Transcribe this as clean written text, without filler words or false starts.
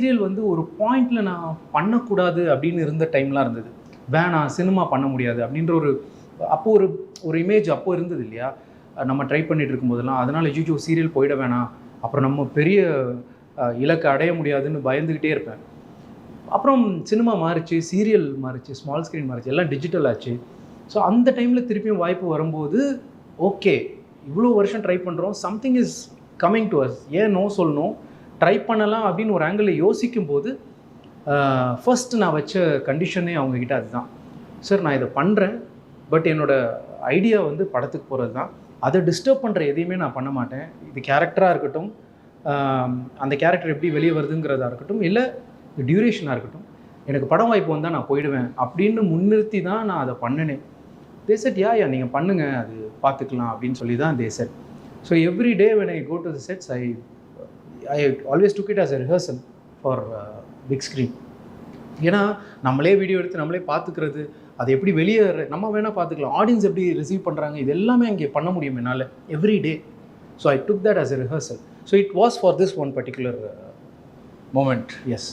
Serial வந்து ஒரு பாயிண்டில் நான் பண்ணக்கூடாது அப்படின்னு இருந்த டைம்லாம் இருந்தது. வேணாம், சினிமா பண்ண முடியாது அப்படின்ற ஒரு அப்போது ஒரு இமேஜ் அப்போ இருந்தது இல்லையா, நம்ம ட்ரை பண்ணிகிட்டு இருக்கும்போதெல்லாம். அதனால் ஐயோ சீரியல் போயிட வேணாம், அப்புறம் நம்ம பெரிய இலக்கை அடைய முடியாதுன்னு பயந்துக்கிட்டே இருப்பேன். அப்புறம் சினிமா மாறிச்சு, சீரியல் மாறிச்சு, ஸ்மால் ஸ்க்ரீன் மாறிச்சு, எல்லாம் டிஜிட்டல் ஆச்சு. ஸோ அந்த டைமில் திருப்பியும் வாய்ப்பு வரும்போது ஓகே, இவ்வளோ வருஷம் ட்ரை பண்ணுறோம், something is coming to us, ஏன் நோ சொல்லணும், ட்ரை பண்ணலாம் அப்படின்னு ஒரு ஆங்கிளில் யோசிக்கும்போது ஃபர்ஸ்ட் நான் வச்ச கண்டிஷனே அவங்கக்கிட்ட அதுதான். சார் நான் இதை பண்ணுறேன், பட் என்னோடய ஐடியா வந்து படத்துக்கு போகிறது தான், அதை டிஸ்டர்ப் பண்ணுற எதையுமே நான் பண்ண மாட்டேன். இது கேரக்டராக இருக்கட்டும், அந்த கேரக்டர் எப்படி வெளியே வருதுங்கிறதா இருக்கட்டும், இல்லை டியூரேஷனாக இருக்கட்டும், எனக்கு படம் வாய்ப்பு வந்தால் நான் போயிடுவேன் அப்படின்னு முன்னிறுத்தி தான் நான் அதை பண்ணினேன். தே செட் யா நீங்கள் பண்ணுங்கள், அது பார்த்துக்கலாம் அப்படின்னு சொல்லி தான் they set. So every day when I go to the sets I always took it as a rehearsal for big screen. ஏன்னா நம்மளே வீடியோ எடுத்து நம்மளே பார்த்துக்கிறது, அது எப்படி வெளியே நம்ம வேணால் பார்த்துக்கலாம், ஆடியன்ஸ் எப்படி ரிசீவ் பண்ணுறாங்க, இது எல்லாமே அங்கே பண்ண முடியும் என்னால் every day. So I took that as a rehearsal. So it was for this one particular moment. Yes.